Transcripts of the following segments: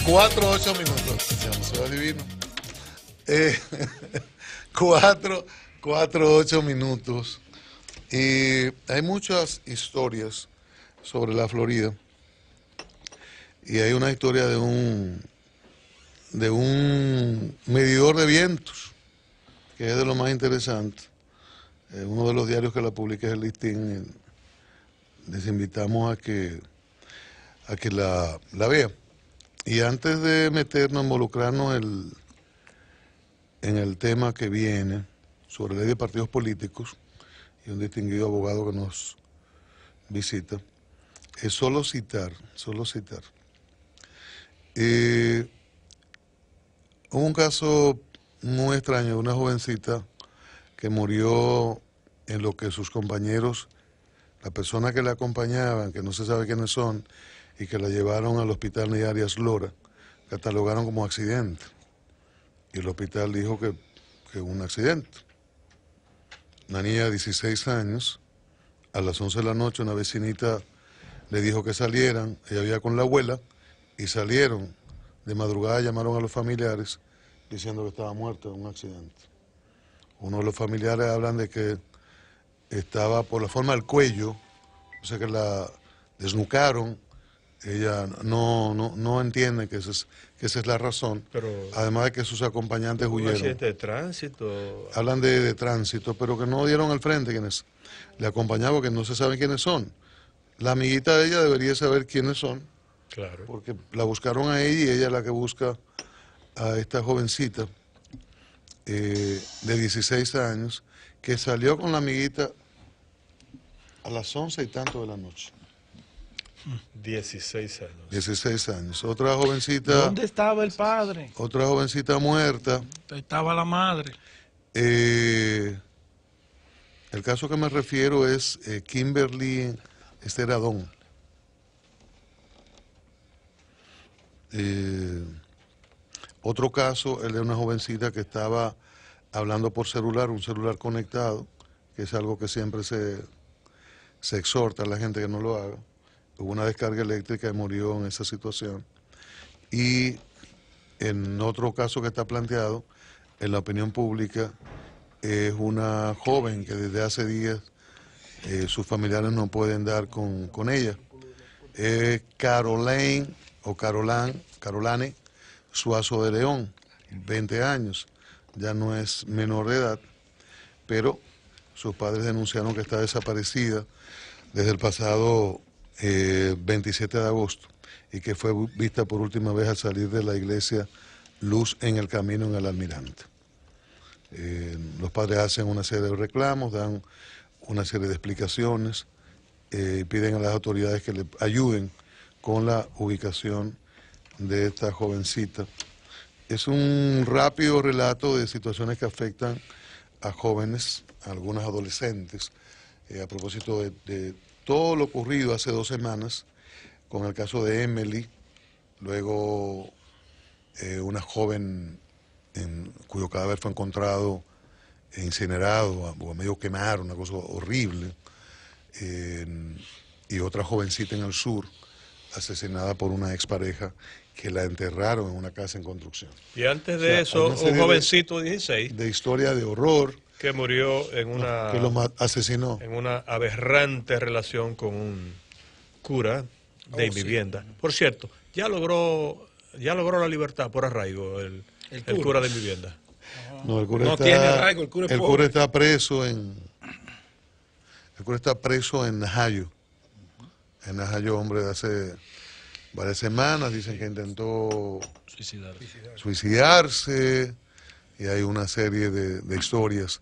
8 minutos. Se va divino. 8 minutos. Y hay muchas historias sobre la Florida. Y hay una historia de un medidor de vientos, que es de lo más interesante. Uno de los diarios que la publica es el Listín. Les invitamos a que la vea. Y antes de meternos, involucrarnos en el tema que viene sobre la ley de partidos políticos, y un distinguido abogado que nos visita, es solo citar. Hubo un caso muy extraño de una jovencita que murió en lo que sus compañeros, la persona que la acompañaban, que no se sabe quiénes son, y que la llevaron al hospital Ney Arias Lora, catalogaron como accidente. Y el hospital dijo que un accidente. Una niña de 16 años, a las 11 de la noche, una vecinita le dijo que salieran, ella vivía con la abuela, y salieron. De madrugada llamaron a los familiares diciendo que estaba muerta en un accidente. Uno de los familiares hablan de que estaba por la forma del cuello, o sea que la desnucaron. Ella no entiende que esa es la razón. Pero, además de que sus acompañantes ¿un huyeron. accidente de tránsito? Hablan de tránsito, pero que no dieron al frente quienes le acompañaban, que no se sabe quiénes son. La amiguita de ella debería saber quiénes son, Claro. porque la buscaron a ella y ella es la que busca a esta jovencita de 16 años que salió con la amiguita a las 11 y tanto de la noche. 16 años. 16 años. Otra jovencita. ¿Dónde estaba el padre? Otra jovencita muerta. Estaba la madre. El caso que me refiero es Kimberly Esteradón. Otro caso, el de una jovencita que estaba hablando por celular, un celular conectado, que es algo que siempre se exhorta a la gente que no lo haga. Hubo una descarga eléctrica y murió en esa situación. Y en otro caso que está planteado en la opinión pública, es una joven que desde hace días sus familiares no pueden dar con ella. Es Caroline Suazo de León, 20 años, ya no es menor de edad, pero sus padres denunciaron que está desaparecida desde el pasado 27 de agosto y que fue vista por última vez al salir de la iglesia Luz en el Camino en el Almirante. Los padres hacen una serie de reclamos, dan una serie de explicaciones y piden a las autoridades que le ayuden con la ubicación de esta jovencita. Es un rápido relato de situaciones que afectan a jóvenes, a algunas adolescentes, a propósito de todo lo ocurrido hace 2 semanas con el caso de Emily, luego una joven cuyo cadáver fue encontrado incinerado o medio quemado, una cosa horrible, y otra jovencita en el sur asesinada por una expareja que la enterraron en una casa en construcción. Y antes de eso, un jovencito de 16 de historia de horror que murió en una que lo asesinó en una aberrante relación con un cura de vivienda. Por cierto, ya logró la libertad por arraigo el cura de vivienda. No, el cura No está, tiene arraigo, el cura es pobre. cura está preso en Najayo. En Najayo, hombre, de hace varias semanas, dicen que intentó suicidarse, y hay una serie de historias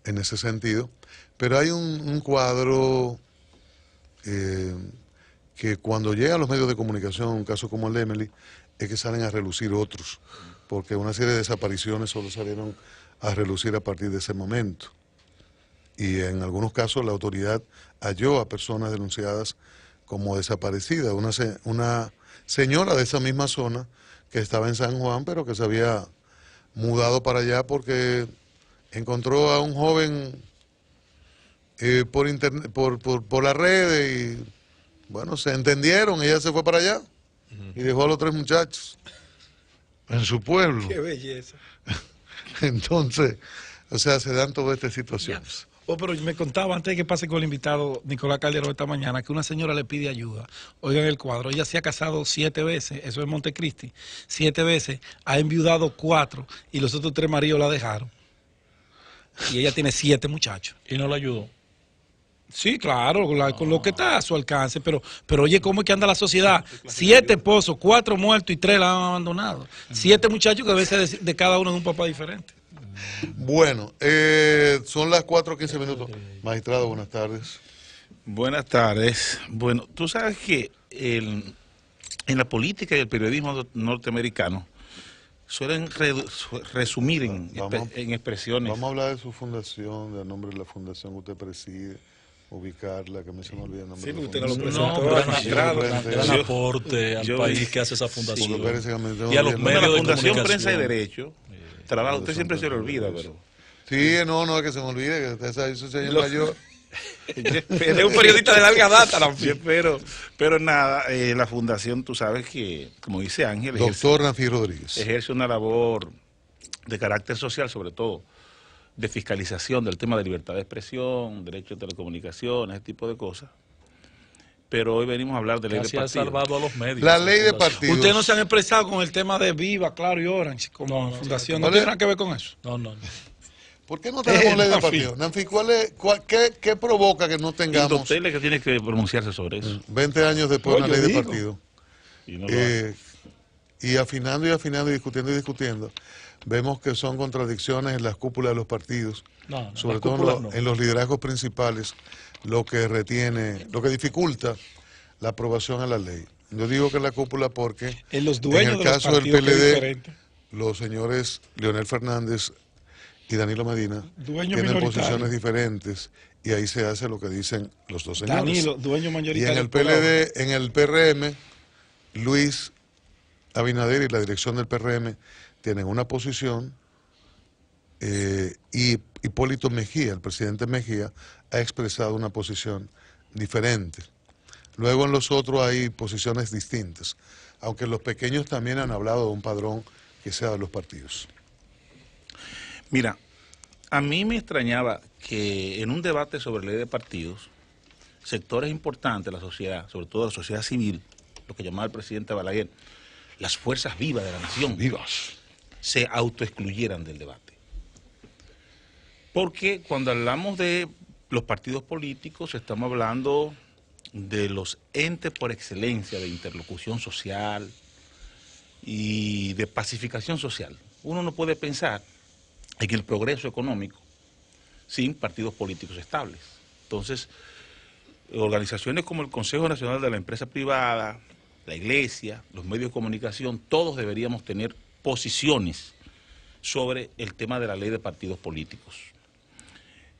en ese sentido. Pero hay un cuadro que cuando llega a los medios de comunicación, un caso como el de Emily, es que salen a relucir otros, porque una serie de desapariciones solo salieron a relucir a partir de ese momento. Y en algunos casos la autoridad halló a personas denunciadas como desaparecidas. Una señora de esa misma zona que estaba en San Juan, pero que se había mudado para allá porque encontró a un joven por internet, por las redes, y bueno, se entendieron, ella se fue para allá y dejó a los 3 muchachos. en su pueblo. Qué belleza. Entonces, o sea, se dan todas estas situaciones. Oh, pero me contaba antes de que pase con el invitado Nicolás Calderón esta mañana que una señora le pide ayuda. Oigan el cuadro, ella se ha casado 7 veces, eso es Montecristi, 7 veces, ha enviudado 4 y los otros 3 maridos la dejaron. Y ella tiene 7 muchachos. Y no la ayudó. Sí, claro, con lo que está a su alcance, pero oye, ¿cómo es que anda la sociedad? 7 esposos, 4 muertos y 3 la han abandonado. 7 muchachos que debe ser de cada uno de un papá diferente. Bueno, son las 4:15 minutos. Magistrado, buenas tardes. Buenas tardes. Bueno, tú sabes que en la política y el periodismo norteamericano suelen resumir en expresiones. Vamos a hablar de su fundación, del nombre de la fundación que usted preside, ubicarla, que me se me olvida el nombre. Sí, de la usted no lo fundación. presentó. Gran aporte al país que hace esa fundación. Porque parece que me tengo Y a los olvidando. medios La de Fundación comunicación. Prensa y Derecho trabaja, usted siempre se le olvida, pero... Sí, no es que se me olvide, que usted sabe, eso se llama yo. Es un periodista de larga data, Yo espero, pero nada, la fundación, tú sabes que, como dice Ángel, Doctor Nanfi Rodríguez. ejerce una labor de carácter social, sobre todo, de fiscalización del tema de libertad de expresión, derecho de telecomunicaciones, ese tipo de cosas. Pero hoy venimos a hablar de ley de Casi ha partidos. salvado a los medios. La ley de Fundación. partidos. Ustedes no se han expresado con el tema de Viva, Claro y Orange como No, fundación. ¿Cuál ¿No es? tiene nada que ver con eso? No. ¿Por qué no tenemos ley de Nanfi. partidos? Nanfi, ¿qué provoca que no tengamos Indotel es que tiene que pronunciarse sobre eso. 20 años después No, una yo ley de digo. partidos? Y no lo hace. Y afinando y discutiendo, vemos que son contradicciones en las cúpulas de los partidos, No, sobre las todo cúpulas no. en los liderazgos principales, lo que dificulta la aprobación a la ley. Yo digo que la cúpula porque En los dueños en el de los caso del partidos, que es PLD, diferente. los señores Leonel Fernández y Danilo Medina Dueño tienen minoritario. posiciones diferentes y ahí se hace lo que dicen los dos señores. Danilo, dueño Y mayoritario. en el por ahora. PLD, en el PRM, Luis Abinader y la dirección del PRM tienen una posición y Hipólito Mejía, el presidente Mejía, ha expresado una posición diferente. Luego en los otros hay posiciones distintas, aunque los pequeños también han hablado de un padrón que sea de los partidos. Mira, a mí me extrañaba que en un debate sobre ley de partidos, sectores importantes de la sociedad, sobre todo la sociedad civil, lo que llamaba el presidente Balaguer, las fuerzas vivas de la nación, se autoexcluyeran del debate. Porque cuando hablamos de los partidos políticos, estamos hablando de los entes por excelencia de interlocución social y de pacificación social. Uno no puede pensar en el progreso económico sin partidos políticos estables. Entonces, organizaciones como el Consejo Nacional de la Empresa Privada, la Iglesia, los medios de comunicación, todos deberíamos tener posiciones sobre el tema de la ley de partidos políticos.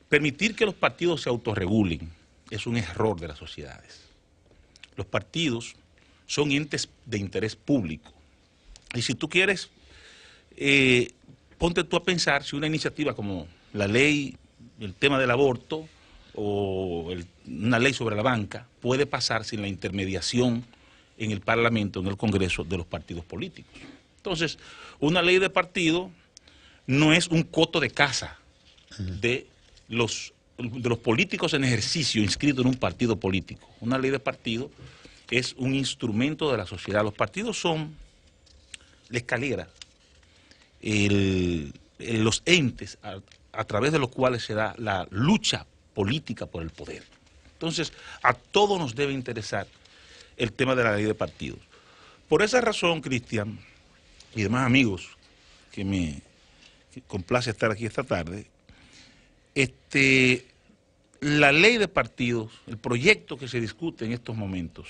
Permitir que los partidos se autorregulen es un error de las sociedades. Los partidos son entes de interés público. Y si tú quieres, ponte tú a pensar si una iniciativa como la ley, el tema del aborto o una ley sobre la banca puede pasar sin la intermediación en el Parlamento, en el Congreso de los partidos políticos. Entonces, una ley de partido no es un coto de casa de los políticos en ejercicio inscritos en un partido político. Una ley de partido es un instrumento de la sociedad. Los partidos son la escalera, los entes a través de los cuales se da la lucha política por el poder. Entonces, a todos nos debe interesar el tema de la ley de partidos. Por esa razón, Cristian, y demás amigos que me complace estar aquí esta tarde, la ley de partidos, el proyecto que se discute en estos momentos,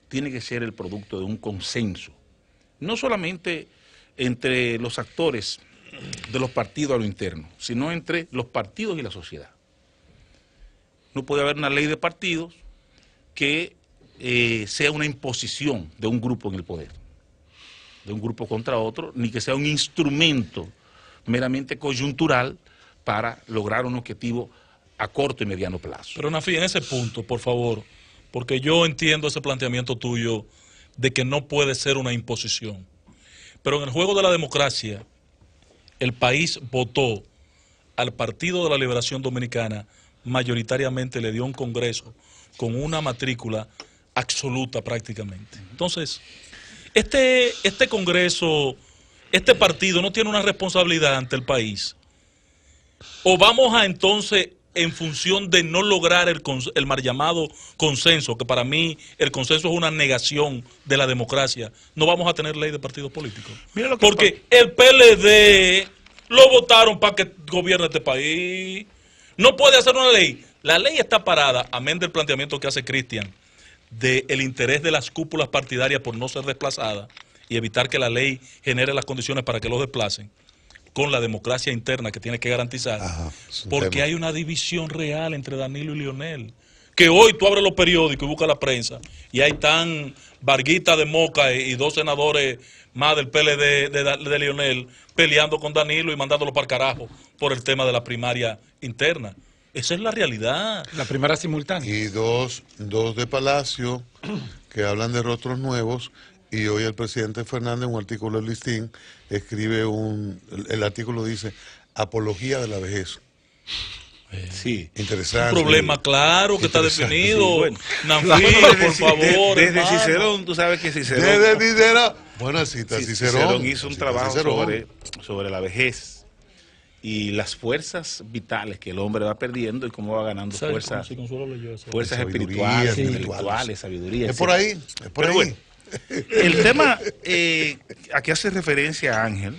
tiene que ser el producto de un consenso, no solamente entre los actores de los partidos a lo interno, sino entre los partidos y la sociedad. No puede haber una ley de partidos que sea una imposición de un grupo en el poder, de un grupo contra otro, ni que sea un instrumento meramente coyuntural para lograr un objetivo a corto y mediano plazo. Pero Nanfi, en ese punto, por favor, porque yo entiendo ese planteamiento tuyo de que no puede ser una imposición. Pero en el juego de la democracia, el país votó al Partido de la Liberación Dominicana, mayoritariamente le dio un Congreso con una matrícula absoluta prácticamente. Entonces, este Congreso, este partido no tiene una responsabilidad ante el país. O vamos a entonces, en función de no lograr el mal llamado consenso, que para mí el consenso es una negación de la democracia, no vamos a tener ley de partidos políticos. Porque el PLD lo votaron para que gobierne este país. No puede hacer una ley. La ley está parada, amén del planteamiento que hace Cristian, del interés de las cúpulas partidarias por no ser desplazadas y evitar que la ley genere las condiciones para que los desplacen, con la democracia interna que tiene que garantizar. Ajá, porque hay una división real entre Danilo y Leonel. Que hoy tú abres los periódicos y buscas la prensa y hay tan Varguita de Moca y dos senadores más del PLD de Leonel peleando con Danilo y mandándolo para el carajo por el tema de la primaria interna. Esa es la realidad. La primera simultánea. Y dos de Palacio que hablan de rostros nuevos. Y hoy el presidente Fernández, un artículo del Listín, escribe el artículo dice apología de la vejez. Sí. Interesante. Un problema claro que está definido. Sí, bueno. Nanfilo, por favor. Desde hermano. Cicerón, tú sabes que Cicerón... Desde Cicerón. Buena cita, Cicerón. Hizo un Cita trabajo Cicerón. sobre la vejez y las fuerzas vitales que el hombre va perdiendo y cómo va ganando ¿Sabes fuerzas, cómo si Consuelo leyó eso? fuerzas Sabiduría, espirituales, sí. intelectuales, sabiduría. Es por ahí, es por Pero ahí. bueno, el tema a que hace referencia Ángel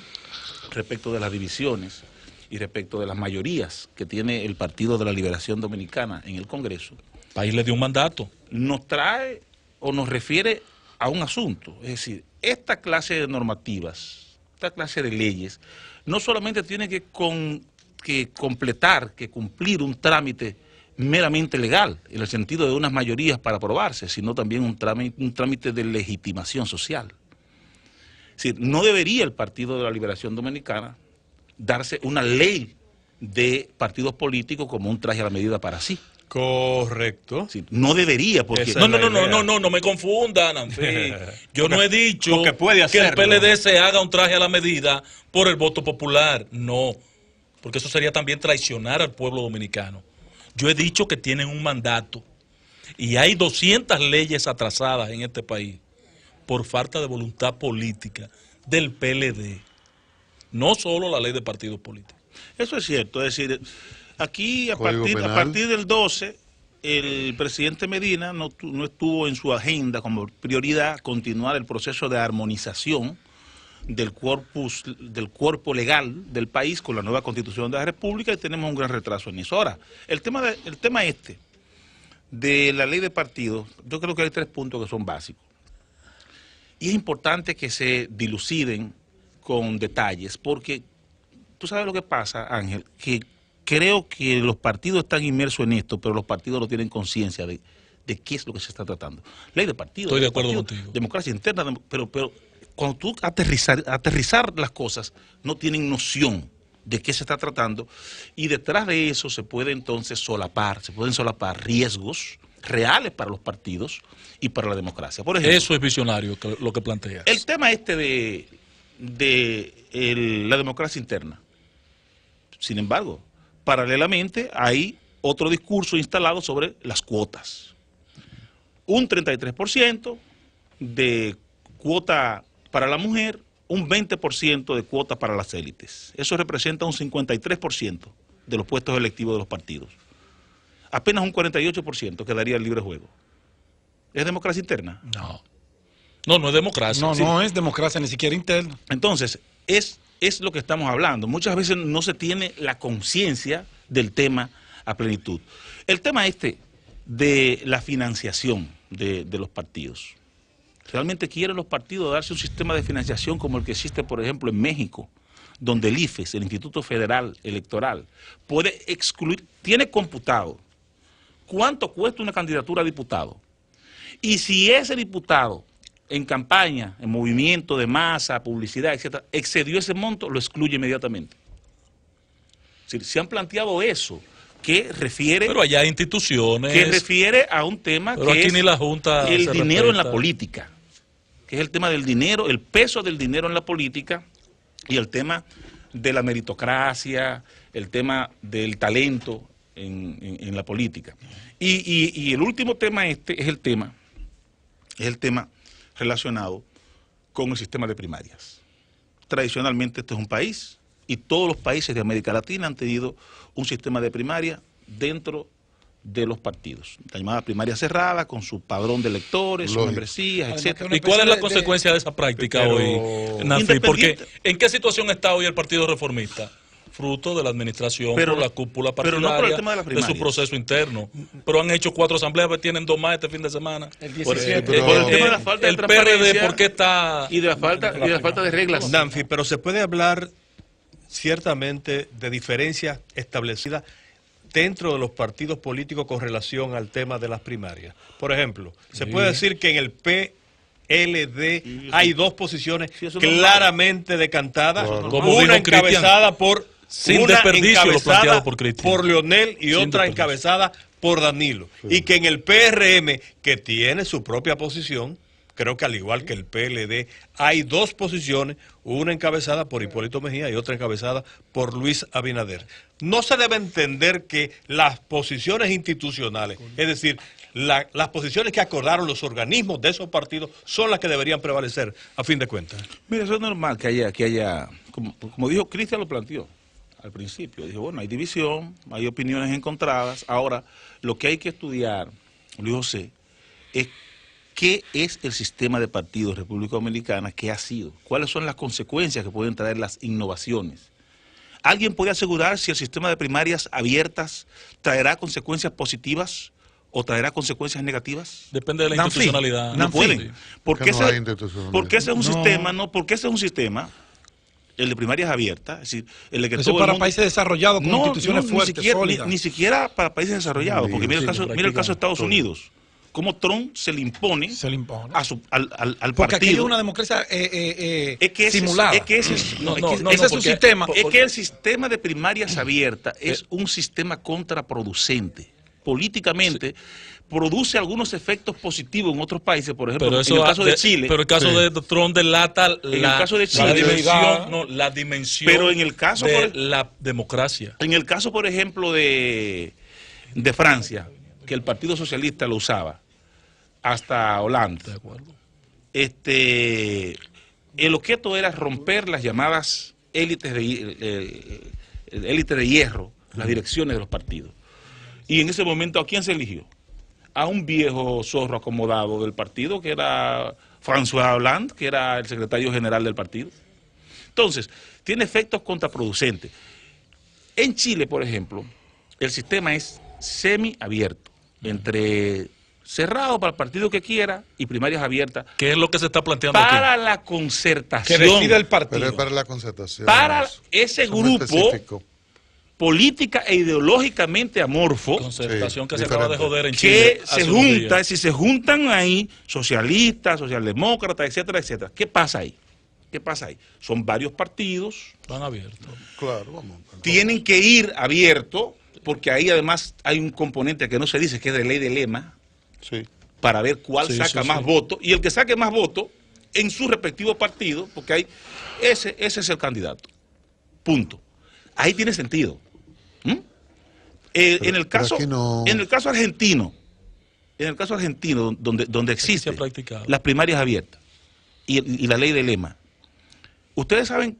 respecto de las divisiones y respecto de las mayorías que tiene el Partido de la Liberación Dominicana en el Congreso, El país le dio un mandato. nos trae o nos refiere a un asunto. Es decir, esta clase de normativas, esta clase de leyes, no solamente tiene que completar, que cumplir un trámite meramente legal, en el sentido de unas mayorías para aprobarse, sino también un trámite de legitimación social. Es decir, no debería el Partido de la Liberación Dominicana darse una ley de partidos políticos como un traje a la medida para sí. Correcto. Es decir, no debería, porque... Esa No, es la no, no, idea. no me confundan, Anfí. Yo no he dicho porque puede que el hacerlo. PLD se haga un traje a la medida por el voto popular. No, porque eso sería también traicionar al pueblo dominicano. Yo he dicho que tienen un mandato y hay 200 leyes atrasadas en este país por falta de voluntad política del PLD. No solo la ley de partidos políticos. Eso es cierto, es decir, aquí a Código Penal. partir del 12, el presidente Medina no estuvo en su agenda como prioridad continuar el proceso de armonización del cuerpo legal del país con la nueva Constitución de la República y tenemos un gran retraso en eso. Ahora, el tema de la ley de partidos, yo creo que hay 3 puntos que son básicos. Y es importante que se diluciden con detalles, porque tú sabes lo que pasa, Ángel, que creo que los partidos están inmersos en esto, pero los partidos no tienen conciencia de qué es lo que se está tratando. Ley de partidos. Estoy de acuerdo contigo. Democracia interna, pero cuando tú aterrizar las cosas, no tienen noción de qué se está tratando, y detrás de eso se pueden solapar riesgos reales para los partidos y para la democracia. Por ejemplo, Eso es visionario lo que planteas. el tema de la democracia interna. Sin embargo, paralelamente hay otro discurso instalado sobre las cuotas. Un 33% de cuota para la mujer, un 20% de cuota para las élites. Eso representa un 53% de los puestos electivos de los partidos. Apenas un 48% quedaría el libre juego. ¿Es democracia interna? No. No es democracia. No, Sí. no es democracia, ni siquiera interna. Entonces, es lo que estamos hablando. Muchas veces no se tiene la conciencia del tema a plenitud. El tema de la financiación de los partidos. ¿Realmente quieren los partidos darse un sistema de financiación como el que existe, por ejemplo, en México, donde el IFES, el Instituto Federal Electoral, puede excluir, tiene computado cuánto cuesta una candidatura a diputado? Y si ese diputado en campaña, en movimiento de masa, publicidad, etcétera, excedió ese monto, lo excluye inmediatamente. Es decir, se han planteado eso, que refiere... Pero allá hay instituciones. que refiere a un tema Pero que aquí es ni la Junta el se dinero en la respeta. política. que es el tema del dinero, el peso del dinero en la política y el tema de la meritocracia, el tema del talento en la política. Y el último tema es el tema relacionado con el sistema de primarias. Tradicionalmente este es un país y todos los países de América Latina han tenido un sistema de primaria dentro de los partidos. La llamada primaria cerrada, con su padrón de electores, su membresías, etcétera. ¿Y cuál es la consecuencia de esa práctica hoy, Nafi? Porque ¿en qué situación está hoy el Partido Reformista? Fruto de la administración, por la cúpula partidaria, no por el tema de su proceso interno. Pero han hecho 4 asambleas, tienen 2 más este fin de semana. El 17. Por el tema de la falta de el transparencia, PRD, ¿por qué está...? Y de la falta de reglas. Nanfi, pero se puede hablar ciertamente de diferencias establecidas dentro de los partidos políticos con relación al tema de las primarias. Por ejemplo, se puede decir que en el PLD hay 2 posiciones claramente decantadas, Como una dijo encabezada por sin desperdicio lo planteado por Cristian. por Leonel y Sin otra desperdicio. encabezada por Danilo. Sí. Y que en el PRM, que tiene su propia posición, creo que al igual que el PLD, hay 2 posiciones, una encabezada por Hipólito Mejía y otra encabezada por Luis Abinader. No se debe entender que las posiciones institucionales, es decir, las posiciones que acordaron los organismos de esos partidos son las que deberían prevalecer, a fin de cuentas. Mira, eso es normal que haya como dijo Cristian, lo planteó al principio. Dijo, bueno, hay división, hay opiniones encontradas. Ahora, lo que hay que estudiar, Luis José, es qué es el sistema de partidos de República Dominicana, qué ha sido, cuáles son las consecuencias que pueden traer las innovaciones. ¿Alguien puede asegurar si el sistema de primarias abiertas traerá consecuencias positivas o traerá consecuencias negativas? Depende de la institucionalidad. No pueden. Porque ese es un sistema, porque ese es un sistema, el de primarias abiertas, es decir, el de que eso todo para el mundo, países desarrollados con instituciones fuertes, sólidas. Ni siquiera para países desarrollados, porque mira el caso de Estados Unidos. Cómo Trump se le impone al porque partido. aquí hay una democracia simulada. Ese es un sistema. Es que el sistema de primarias abiertas es un sistema contraproducente. Políticamente produce algunos efectos positivos en otros países, por ejemplo, en el caso de Chile. Pero el caso de Trump delata la dimensión pero en el caso de la democracia. En el caso, por ejemplo, de Francia, que el Partido Socialista lo usaba, hasta Hollande. De acuerdo. El objeto era romper las llamadas élites de hierro, las direcciones de los partidos. Y en ese momento, ¿a quién se eligió? A un viejo zorro acomodado del partido, que era François Hollande, que era el secretario general del partido. Entonces, tiene efectos contraproducentes. En Chile, por ejemplo, el sistema es semiabierto, entre cerrado para el partido que quiera y primarias abiertas. ¿Qué es lo que se está planteando para aquí? la concertación. Que decide el partido. Pero es para la concertación. Para ese grupo política e ideológicamente amorfo. Concertación que se diferente. acaba de joder en Chile. Que se juntan ahí socialistas, socialdemócratas, etcétera, etcétera. ¿Qué pasa ahí? Son varios partidos. Van abiertos. Claro, vamos. Tienen que ir abiertos, porque ahí además hay un componente que no se dice, que es de ley de lema, Sí. para ver cuál saca más votos, y el que saque más votos en su respectivo partido, porque hay ese es el candidato. Punto. Ahí tiene sentido. En el caso argentino, donde existen las primarias abiertas y la ley de lema, ¿ustedes saben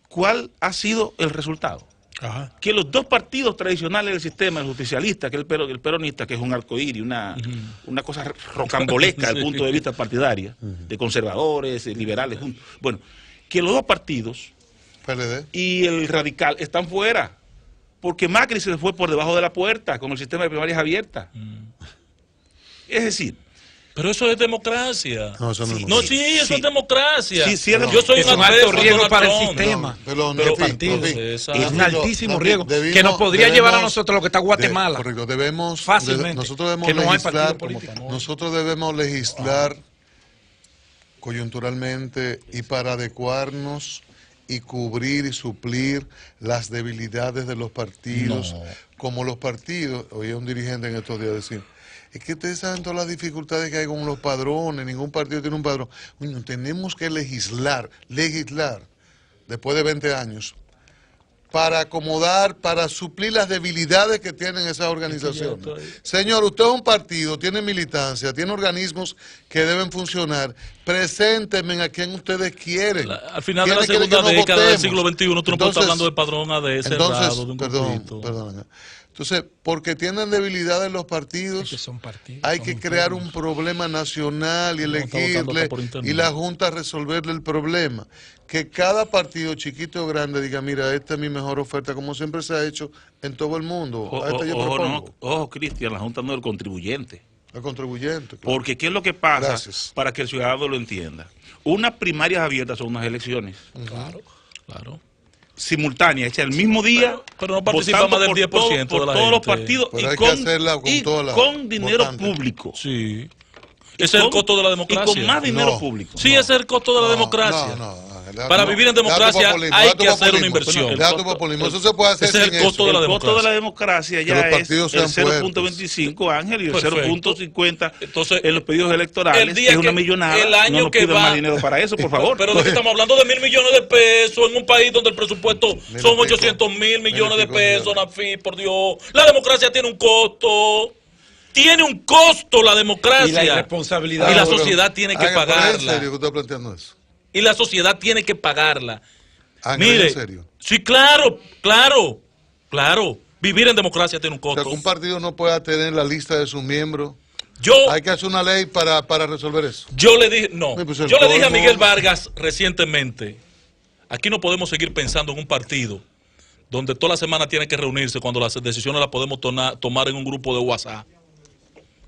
cuál ha sido el resultado? Ajá. Que los 2 partidos tradicionales del sistema, el justicialista, que es el peronista, que es un arcoíris, una cosa rocambolesca desde el punto de vista partidario, de conservadores, liberales, bueno, que los 2 partidos PLD. y el radical están fuera, porque Macri se fue por debajo de la puerta con el sistema de primarias abiertas. Es decir, pero eso es democracia. No, eso no es No, sí, eso es democracia. Sí, Yo soy es un alto riesgo para el sistema. Pero Es un altísimo riesgo que nos podría llevar a nosotros lo que está Guatemala. Correcto, Fácilmente, nosotros debemos que no hay legislar, partido político. nosotros debemos legislar coyunturalmente y para adecuarnos y cubrir y suplir las debilidades de los partidos, como los partidos, oí a un dirigente en estos días decir, es que ustedes saben todas las dificultades que hay con los padrones, ningún partido tiene un padrón. Bueno, tenemos que legislar, después de 20 años, para acomodar, para suplir las debilidades que tienen esas organizaciones. Señor, usted es un partido, tiene militancia, tiene organismos que deben funcionar. Preséntenme a quien ustedes quieren. Al final de la segunda década del siglo XXI, tú no puedes estar hablando de padrón AD cerrado, de un grupito. Perdón. Entonces, porque tienen debilidades los partidos, hay que crear un problema nacional y elegirle, y la Junta resolverle el problema. Que cada partido, chiquito o grande, diga, mira, esta es mi mejor oferta, como siempre se ha hecho en todo el mundo. Ojo, Cristian, la Junta no es el contribuyente. El contribuyente. Claro. Porque ¿qué es lo que pasa? Gracias. Para que el ciudadano lo entienda? Unas primarias abiertas son unas elecciones. Claro. Simultáneas, hechas el mismo día, pero no participa más del 10% por de la todos gente. los partidos con dinero votantes. público. Sí. Ese es el costo de la democracia. Y con más dinero público. Sí, ese es el costo de la democracia. Para vivir en democracia hay que hacer una inversión. Eso se puede hacer. Ese es el costo de la democracia. El costo de la democracia ya es el 0.25, Ángel, y el 0.50 en los pedidos electorales, que es una millonada. El año no nos que pidan va, más dinero para eso, por favor. Pero de que estamos hablando de 1.000 millones de pesos en un país donde el presupuesto son 800.000 millones de pesos, Nafi, por Dios. La democracia tiene un costo. Tiene un costo la democracia. Y la responsabilidad. Y la sociedad tiene que pagarla. ¿En serio que usted está planteando eso? Y la sociedad tiene que pagarla. Mire, ¿en serio? Sí, claro. Vivir en democracia tiene un costo. O sea, que un partido no pueda tener la lista de sus miembros. Hay que hacer una ley para resolver eso. Yo le dije, yo le dije a Miguel Vargas Vargas recientemente, aquí no podemos seguir pensando en un partido donde toda la semana tiene que reunirse cuando las decisiones las podemos tomar en un grupo de WhatsApp.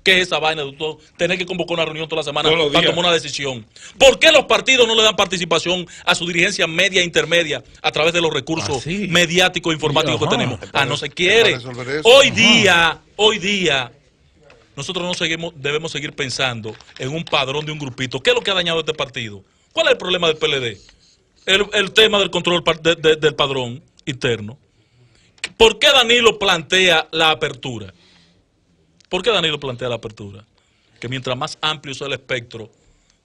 ¿Qué es esa vaina de tener que convocar una reunión toda la semana para tomar una decisión? ¿Por qué los partidos no le dan participación a su dirigencia media e intermedia a través de los recursos mediáticos e informáticos que tenemos? No se quiere. Hoy día, nosotros debemos seguir pensando en un padrón de un grupito. ¿Qué es lo que ha dañado este partido? ¿Cuál es el problema del PLD? El tema del control del padrón interno. ¿Por qué Danilo plantea la apertura? ¿Por qué Danilo plantea la apertura? Que mientras más amplio sea el espectro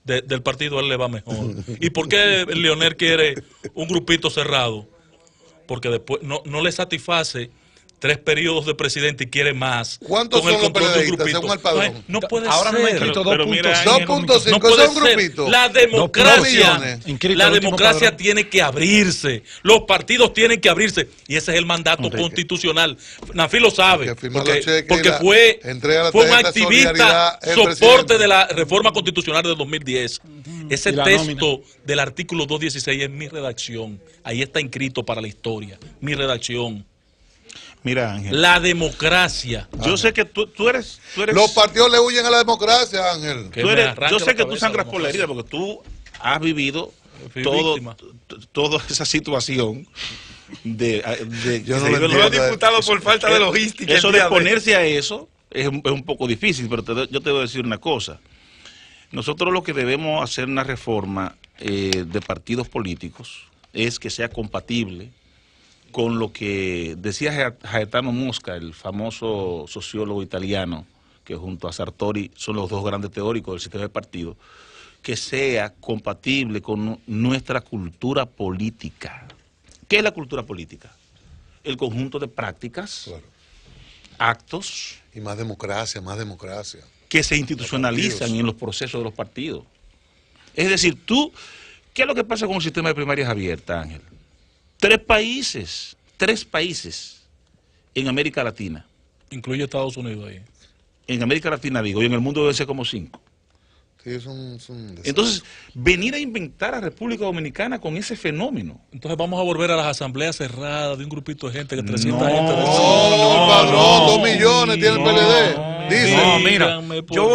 del partido, a él le va mejor. ¿Y por qué Leonel quiere un grupito cerrado? Porque después no le satisface 3 periodos de presidente y quiere más. ¿Cuántos son los PLDistas según el padrón? No puede Ahora ser. no me he inscrito 2.5. No puede es un grupito. La democracia tiene que abrirse. Los partidos tienen que abrirse. Y ese es el mandato constitucional. Nafi lo sabe. Porque fue un activista soporte de la reforma constitucional del 2010. Ese texto del artículo 216 es mi redacción. Ahí está inscrito para la historia. Mi redacción. Mira, Ángel. La democracia. Yo sé que tú eres... Los partidos le huyen a la democracia, Ángel. Yo sé que tú sangras por la herida porque tú has vivido toda esa situación yo no lo he diputado por falta de logística. Eso de ponerse a eso es un poco difícil, pero yo te voy a decir una cosa. Nosotros lo que debemos hacer una reforma de partidos políticos es que sea compatible con lo que decía Gaetano Mosca, el famoso sociólogo italiano, que junto a Sartori son los dos grandes teóricos del sistema de partido, que sea compatible con nuestra cultura política. ¿Qué es la cultura política? El conjunto de prácticas, actos... Y más democracia. Que se institucionalizan en los procesos de los partidos. Es decir, ¿qué es lo que pasa con el sistema de primarias abiertas, Ángel? 3 países en América Latina. Incluye Estados Unidos ahí. En América Latina digo, y en el mundo debe ser como 5. Sí, entonces, venir a inventar a República Dominicana con ese fenómeno. Entonces vamos a volver a las asambleas cerradas de un grupito de gente que 300 gente el padrón, 2 millones tiene el PLD. Dice. Mira, yo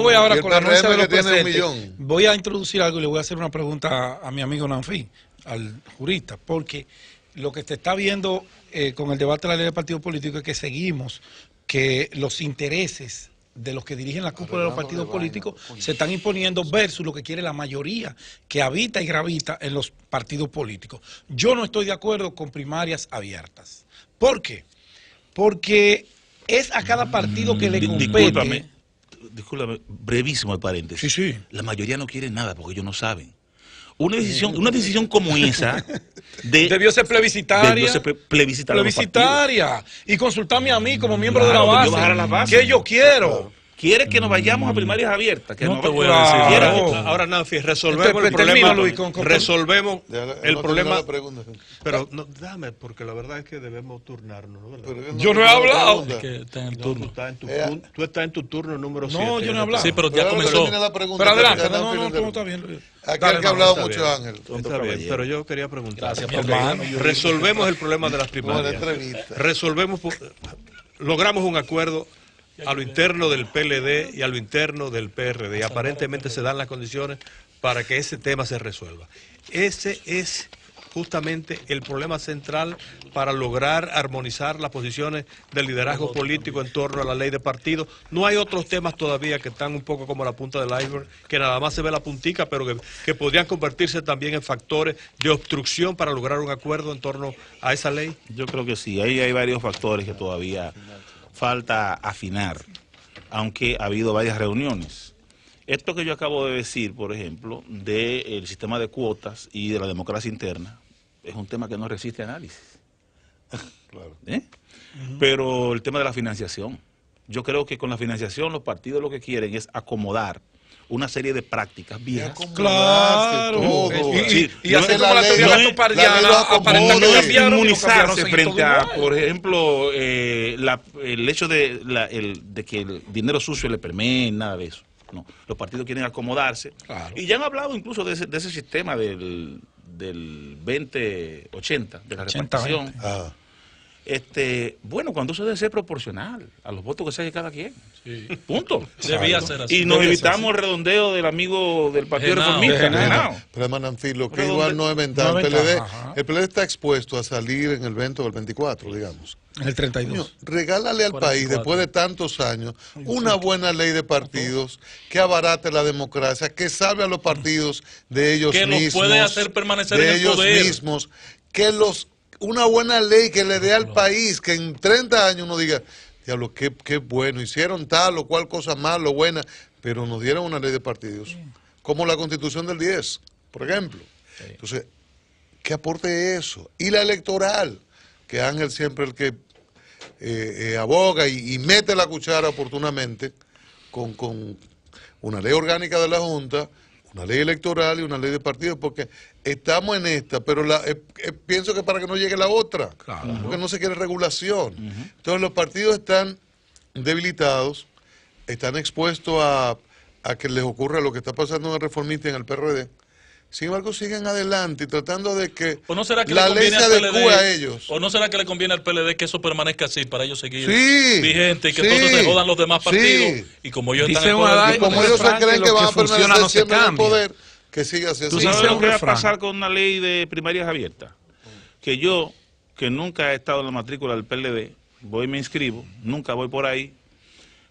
voy ahora con la anuncia de los presentes. 1 millón. Voy a introducir algo y le voy a hacer una pregunta a mi amigo Nanfi, al jurista, porque lo que se está viendo con el debate de la ley de partidos políticos es que seguimos que los intereses de los que dirigen la cúpula de los partidos políticos se están imponiendo versus lo que quiere la mayoría que habita y gravita en los partidos políticos. Yo no estoy de acuerdo con primarias abiertas. ¿Por qué? Porque es a cada partido que le compete. discúlpame, brevísimo el paréntesis. Sí, sí. La mayoría no quiere nada porque ellos no saben. Una decisión como esa Debió ser plebiscitaria. debió ser plebiscitaria. a los partidos. Plebiscitaria. Y consultarme a mí como miembro de la Claro, base. yo bajar a la base. ¿Qué yo quiero? Quiere que nos vayamos a primarias abiertas. Que No nos te va- voy a decir. Quiere Claro. que- Ahora, Nancy, resolvemos el Termino, problema. Luis, con- resolvemos el problema. La pregunta. Pero no, dame, porque la verdad es que debemos turnarnos, ¿no? ¿Verdad? Pero que Yo no he terminó la hablado. pregunta. Es que está en el No, turno. tú estás en tu turno número 7. No, yo no he hablado. Sí, pero ya Pero ahora comenzó. termina la pregunta, Pero que adelante, ya no, está está bien. Luis. Aquí Dale, el que ha hermano, hablado está mucho, bien. Ángel. Está bien, pero yo quería preguntar. Gracias, Ok, hermano. resolvemos el problema de las primarias. Buena entrevista. Logramos un acuerdo a lo interno del PLD y a lo interno del PRD. Y aparentemente se dan las condiciones para que ese tema se resuelva. Ese es justamente el problema central para lograr armonizar las posiciones del liderazgo político en torno a la ley de partidos. No hay otros temas todavía que están un poco como la punta del iceberg, que nada más se ve la puntica, pero que podrían convertirse también en factores de obstrucción para lograr un acuerdo en torno a esa ley. Yo creo que sí, ahí hay varios factores que todavía falta afinar, aunque ha habido varias reuniones. Esto que yo acabo de decir, por ejemplo, del sistema de cuotas y de la democracia interna, es un tema que no resiste análisis. Claro. ¿Eh? Pero el tema de la financiación, yo creo que con la financiación los partidos lo que quieren es acomodar una serie de prácticas viejas. Claro. Todo. Y hacer la como la ley- teoría la de ley- la la ley lo acomode. No es cambiaron y no inmunizarse cambiaron, frente seguir a, todo igual. por ejemplo, el hecho de que el dinero sucio le permee, nada de eso. No, los partidos quieren acomodarse. Claro. Y ya han hablado incluso de ese sistema del 20-80, de la 80-20. repartición. Ah, Bueno, cuando eso debe ser proporcional a los votos que saque cada quien. Punto. Debía ser así. Y nos Debe ser evitamos el redondeo del amigo del Partido Genao. Reformista. Genao. Genao. pero Mananfil, lo que Pero igual ¿dónde? no es ventaja. No es El PLD, ventaja, ajá. el PLD está expuesto a salir en el evento del 24, digamos. En el 32. Coño, regálale al 44. país, después de tantos años, una buena ley de partidos que abarate la democracia, que salve a los partidos de ellos Que los mismos. puede hacer permanecer de en el ellos poder. mismos. Una buena ley que le dé al país, que en 30 años uno diga, diablo, qué bueno, hicieron tal o cual cosa mal o buena, pero nos dieron una ley de partidos, como la Constitución del 10, por ejemplo. Entonces, ¿qué aporte eso? Y la electoral, que Ángel siempre el que aboga y mete la cuchara oportunamente con una ley orgánica de la Junta, una ley electoral y una ley de partidos, porque estamos en esta, pero pienso que para que no llegue la otra, porque no se quiere regulación. Entonces los partidos están debilitados, están expuestos a que les ocurra lo que está pasando en el Reformista y en el PRD. Sin embargo, siguen adelante y tratando de que ¿O no será que la le ley conviene se al adecue a PLD? ellos. ¿O no será que le conviene al PLD que eso permanezca así para ellos seguir Sí, vigente y que sí, entonces se jodan los demás partidos? sí. Y como ellos Dice están en un poder, Adai- Y como un ellos se refrán que creen lo que van que a funciona permanecer no se siempre en el cambia. poder, que siga así. ¿Tú Dice sabes lo un que va a refrán. pasar con una ley de primarias abiertas? Que yo, que nunca he estado en la matrícula del PLD, voy y me inscribo, nunca voy por ahí,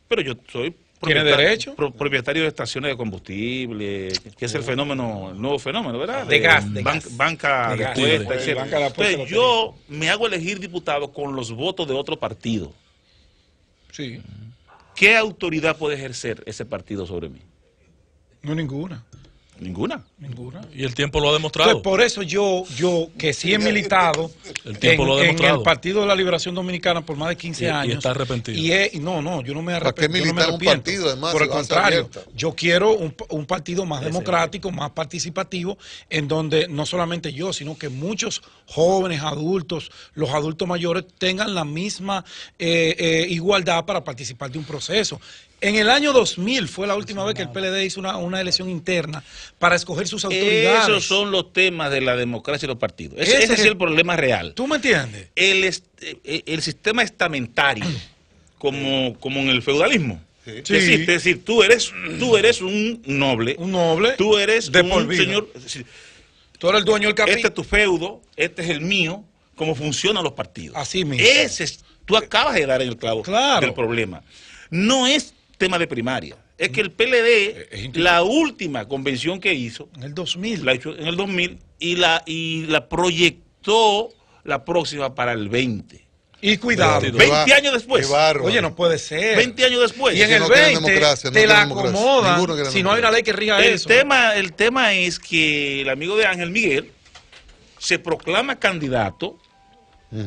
pero yo soy ¿Tiene derecho? propietario de estaciones de combustible, que es el fenómeno, el nuevo fenómeno, ¿verdad? De gas, de gas. Banca De de gas. apuestas, Sí, etc. banca de apuestas, Entonces, yo me hago elegir diputado con los votos de otro partido. Sí, ¿Qué autoridad puede ejercer ese partido sobre mí? no ninguna. Ninguna. y el tiempo lo ha demostrado. Entonces, por eso yo que sí he militado El tiempo lo ha en demostrado. el Partido de la Liberación Dominicana por más de 15 Y años. está arrepentido. No, yo no me ¿Para qué arrepiento. yo no me militar un arrepiento. partido, además, Por si el va a ser contrario, abierta? yo quiero un partido más democrático, más participativo, en donde no solamente yo, sino que muchos jóvenes, adultos, los adultos mayores tengan la misma igualdad para participar de un proceso. En el año 2000 fue la última vez que el PLD hizo una elección interna para escoger sus autoridades. Esos son los temas de la democracia y los partidos. Ese Ese es es el problema real. ¿Tú me entiendes? El sistema estamentario, como en el feudalismo. Sí. Sí. Es decir, tú eres un noble. Un noble Tú eres de por un vida. señor. es decir, Tú eres el dueño del este capítulo. es tu feudo, este es el mío, cómo funcionan los partidos. Así mismo. Tú acabas de dar en el clavo Claro. del problema. No es tema de primaria. Es que el PLD, es la última convención que hizo, En el 2000. la hizo en el 2000 y la proyectó la próxima para el 20. Y cuidado. 20 años después. Qué bárbaro. Oye, no puede ser. 20 años después. Y en que el no quieren 20 democracia, no te la quieren democracia. Ninguno acomodan quiere si no hay una ley que rija El eso. tema es que el amigo de Ángel Miguel se proclama candidato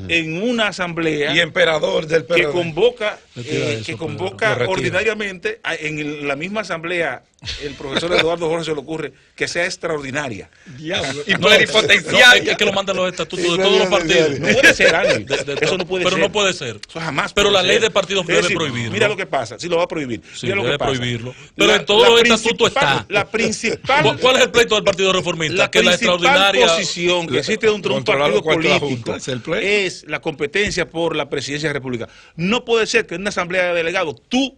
en una asamblea Y emperador del que PRD. convoca, eso, lo retira. ordinariamente en la misma asamblea el profesor Eduardo Jorge se le ocurre que sea extraordinaria. Diablo. Y No, plenipotenciaria. es que lo mandan los estatutos Y de todos los partidos. plenipotenciaria. No puede ser, Ángel. De Eso no puede pero ser. no puede ser. Eso jamás Pero puede la ley ser. de partidos Es debe decir, prohibirlo. Mira lo que pasa, sí lo va a prohibir. Sí, mira lo debe que pasa. prohibirlo. Pero en todos los estatutos está. La principal ¿Cuál es el pleito del Partido Reformista? La Que la principal extraordinaria posición que existe dentro de un Controlar partido los cuartos de la político Junta, es el pleito. es la competencia por la presidencia de la República. No puede ser que en una asamblea de delegados tú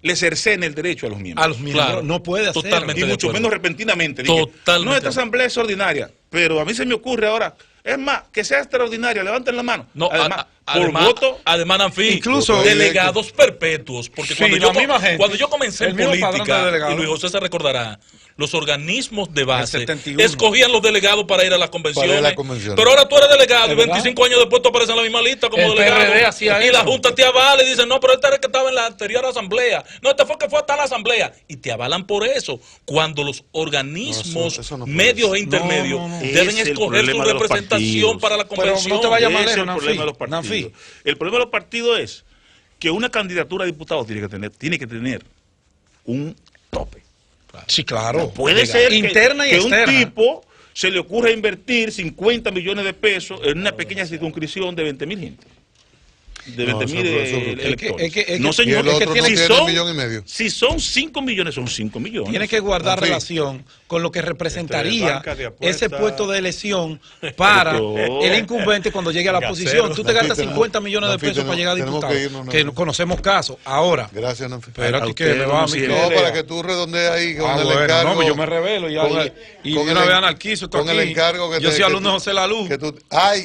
le cercenen el derecho a los miembros. A los miembros. Claro, No puede hacerlo. totalmente. Y de mucho acuerdo. menos repentinamente. Dije, Totalmente. no, esta asamblea es ordinaria, pero a mí se me ocurre ahora, es más, que sea extraordinaria, levanten la mano. No, además, por además, voto, además, Anfí, Incluso- delegados perpetuos, porque Sí, la misma gente. cuando yo comencé El en mismo padrón de política, delegados. y Luis José se recordará, los organismos de base 71. escogían los delegados para ir a las convenciones, Para ir a las convenciones. pero ahora tú eres delegado y ¿Es verdad? 25 años después tú apareces en la misma lista como El delegado, PRD hacía y la eso. Junta te avala y dice, no, pero este era el que estaba en la anterior asamblea, no, este fue el que fue hasta la asamblea, y te avalan por eso, cuando los organismos No, eso no puede medios ser. e intermedios No, no, no. deben Es el escoger su problema de los representación partidos. para la Pero no convención. te vayas más ese es lejos, el Nanfi. problema de los partidos. Nanfi. El problema de los partidos es que una candidatura a diputado tiene que tener un tope. Sí, claro. Puede ser interna y que externa. un tipo se le ocurra invertir 50 millones de pesos en una pequeña circunscripción de 20.000 gente. De No, 20.000 eso- electores. No, Y señor, el es que otro no si tiene son, 1,5 millones. si son 5 millones, son 5 millones. Tiene que guardar Nanfi. relación con lo que representaría banca de apuestas. ese puesto de elección para Pero- el incumbente cuando llegue a la Gasero. posición. Tú te Nanfi, gastas tenemos- 50 millones de Nanfi, pesos para llegar a tenemos diputado. que irnos, Que Nanfi. conocemos casos. Ahora, Gracias, Nanfi. espérate A que usted, me don va a mí. Miguel. No, para que tú redondees ahí con el bueno, encargo. no, yo me revelo ya. con el- y con de el una en- vez anarquizo esto con el aquí. encargo que Yo te- soy que alumno de tú- José Laluz. ¡Ay!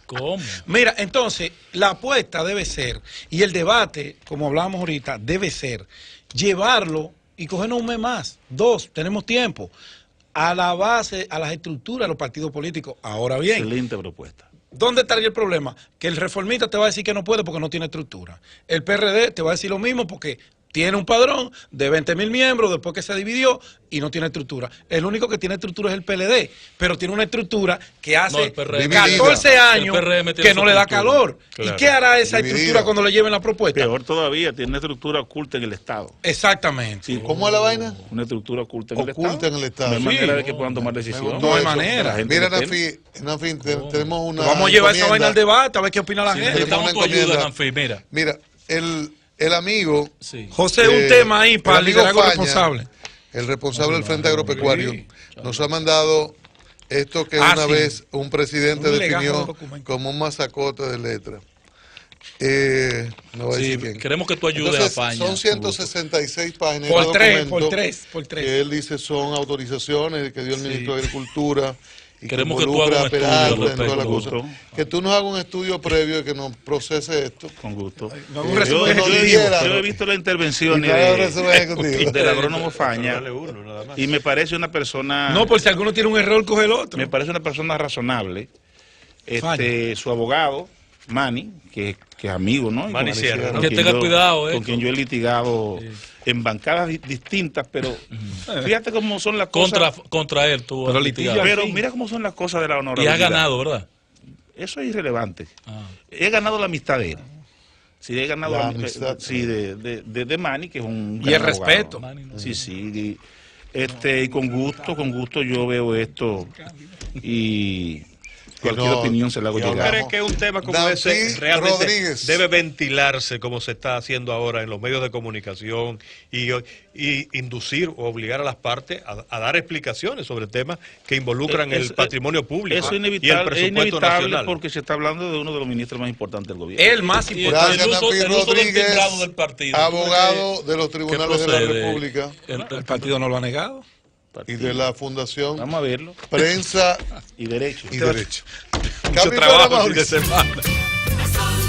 ¿Cómo? Mira, entonces, la apuesta debe ser, y el debate, como hablábamos ahorita, debe ser llevarlo y cogernos un mes más, 2, tenemos tiempo, a la base, a las estructuras de los partidos políticos. Ahora bien, Excelente propuesta. ¿dónde estaría el problema? Que el reformista te va a decir que no puede porque no tiene estructura. El PRD te va a decir lo mismo porque tiene un padrón de 20.000 miembros después que se dividió y no tiene estructura. El único que tiene estructura es el PLD, pero tiene una estructura que No, hace el PRM. 14 años El PRM tiene que no su le da estructura. calor. Claro. ¿Y qué hará esa Dividida. estructura cuando le lleven la propuesta? Peor todavía, tiene una estructura oculta en el Estado. Exactamente. Sí, ¿Cómo es la vaina? Una estructura oculta en el Oculta Estado. en el Estado. No hay Sí. manera de que puedan tomar decisiones. gustó No hay eso. manera. La gente Mira, lo tiene. Nanfi, tenemos una. Vamos a llevar esa encomienda. vaina al debate, a ver qué opina la Sí, gente. tenemos Necesitamos una tu ayuda, encomienda. Nanfi, mira. Mira, el amigo. Sí. José, un tema ahí para el amigo liderazgo Faña, responsable. El responsable del Frente Agropecuario nos ha mandado esto que una sí. vez un presidente Un legajo de definió documento. como un masacote de letra. No voy a Sí, decir quién. queremos que tú ayudes Entonces, a Faña. son 166 páginas Por de tres, documento por tres, por tres. que él dice son autorizaciones que dio el ministro de Agricultura y Queremos que tú involucra hagas un estudio Peralta al en toda respecto. la Con cosa. gusto. Que tú nos hagas un estudio previo y que nos procese esto. Con gusto. No, un Yo resumen no ejecutivo. dijera. Yo he visto las intervenciones Y no hay un resumen ejecutivo. del agrónomo Faña Dale uno, nada más. y me parece una persona No, por si alguno tiene un error, coge el otro. me parece una persona razonable. Faña. Su abogado, Manny, que es amigo, ¿no? Y Manny con- Sierra, ¿no? con Que quien tenga yo- cuidado, con quien yo he litigado en bancadas distintas, pero fíjate cómo son las cosas. Contra él tú Pero has litigio litigado. Pero sí. mira cómo son las cosas de la Y honorabilidad. has ganado, ¿verdad? Eso es irrelevante. Ah. He ganado la amistad de él. Sí, he ganado La la amistad. sí, de Manny, que es un Y el gran abogado. respeto. Manny, no. Sí, sí. Y con gusto yo veo esto y cualquier no, opinión se la hago y llegar. ¿Crees que un tema como Nanfi ese realmente Rodríguez. debe ventilarse como se está haciendo ahora en los medios de comunicación y inducir o obligar a las partes a dar explicaciones sobre temas que involucran el patrimonio público Eso es y el inevitable, presupuesto nacional? porque se está hablando de uno de los ministros más importantes del gobierno. El más Y importante. Gracias, el uso Nanfi del Rodríguez, timbrado del partido. abogado de los ¿Qué tribunales de la procede? República El partido no lo ha negado. y de la Fundación Vamos a verlo. Prensa Y derecho. y Derecho. Mucho Cambio de trabajo programa, fin de Mauricio. semana.